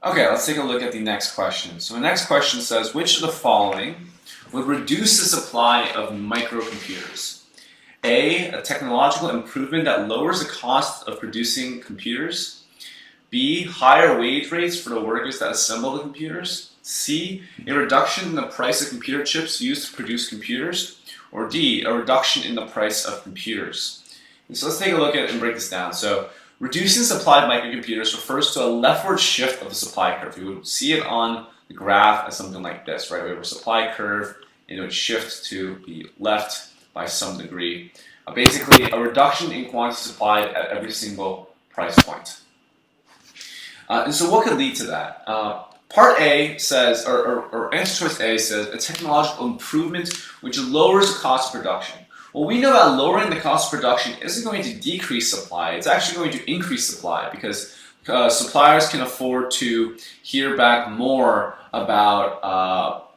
Okay, let's take a look at the next question. So the next question says, which of the following would reduce the supply of microcomputers? A technological improvement that lowers the cost of producing computers. B, higher wage rates for the workers that assemble the computers. C, a reduction in the price of computer chips used to produce computers. Or D, a reduction in the price of computers. And so let's take a look at it and break this down. So reducing the supply of microcomputers refers to a leftward shift of the supply curve. You would see it on the graph as something like this, right? We have a supply curve, and it would shift to the left by some degree. Basically, a reduction in quantity supplied at every single price point. And so what could lead to that? Part A says, or answer choice A says, a technological improvement which lowers the cost of production. Well, we know that lowering the cost of production isn't going to decrease supply. It's actually going to increase supply because suppliers can afford to hear back more about,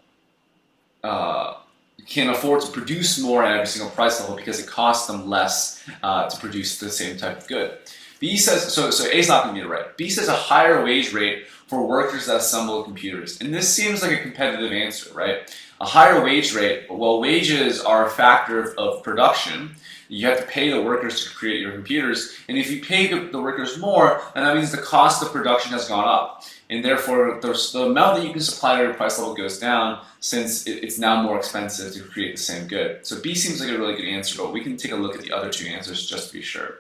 can afford to produce more at every single price level because it costs them less to produce the same type of good. B says, so A is not going to be right. B says a higher wage rate for workers that assemble computers. And this seems like a competitive answer, right? A higher wage rate, well, wages are a factor of production. You have to pay the workers to create your computers. And if you pay the workers more, then that means the cost of production has gone up. And therefore, the amount that you can supply at your price level goes down since it's now more expensive to create the same good. So B seems like a really good answer, but we can take a look at the other two answers just to be sure.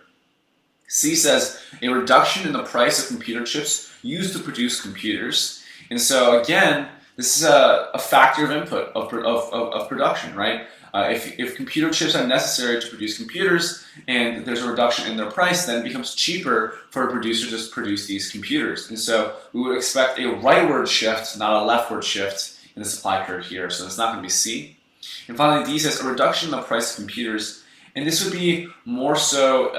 C says a reduction in the price of computer chips used to produce computers. And so again, this is a factor of input of production, right? If computer chips are necessary to produce computers and there's a reduction in their price, then it becomes cheaper for a producer to produce these computers. And so we would expect a rightward shift, not a leftward shift in the supply curve here. So it's not going to be C. And finally, D says a reduction in the price of computers. And this would be more so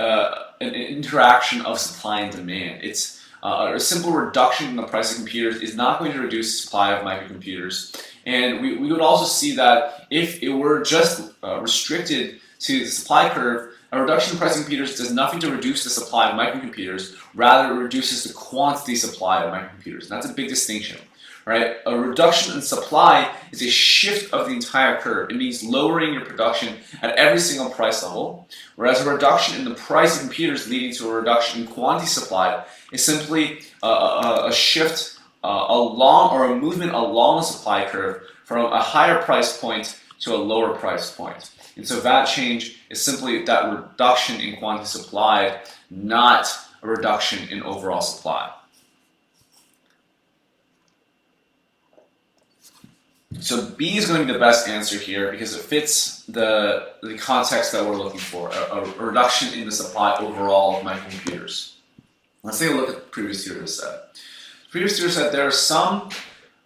an interaction of supply and demand. It's a simple reduction in the price of computers is not going to reduce the supply of microcomputers. And we would also see that if it were just restricted to the supply curve, a reduction in price of computers does nothing to reduce the supply of microcomputers, rather it reduces the quantity supply of microcomputers. And that's a big distinction. Right? A reduction in supply is a shift of the entire curve. It means lowering your production at every single price level, whereas a reduction in the price of computers leading to a reduction in quantity supplied is simply a shift along, or a movement along the supply curve from a higher price point to a lower price point. And so that change is simply that reduction in quantity supplied, not a reduction in overall supply. So B is going to be the best answer here because it fits the context that we're looking for, a reduction in the supply overall of microcomputers. Let's take a look at what the previous tutor said. The previous tutor said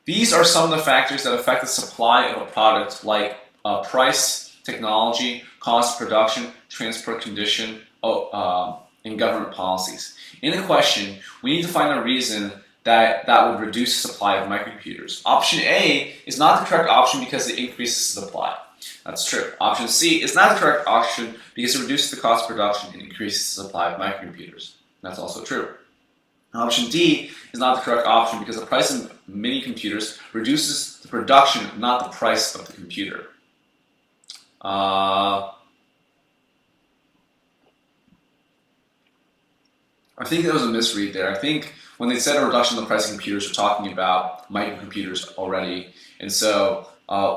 these are some of the factors that affect the supply of a product, like price, technology, cost, production, transport condition, and government policies. In the question, we need to find a reason that would reduce the supply of microcomputers. Option A is not the correct option because it increases the supply. That's true. Option C is not the correct option because it reduces the cost of production and increases the supply of microcomputers. That's also true. Option D is not the correct option because the price of mini computers reduces the production, not the price of the computer. I think there was a misread there. I think when they said a reduction in the price of computers, we're talking about microcomputers already. And so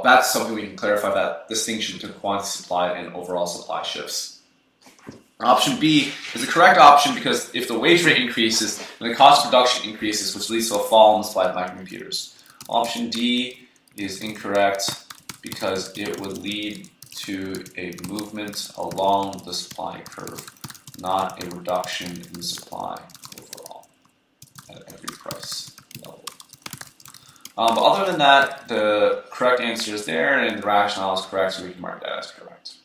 that's something we can clarify, that distinction between quantity supplied and overall supply shifts. Option B is the correct option because if the wage rate increases, then the cost of production increases, which leads to a fall in the supply of microcomputers. Option D is incorrect because it would lead to a movement along the supply curve, not a reduction in the supply overall at every price level. But other than that, the correct answer is there and the rationale is correct, so we can mark that as correct.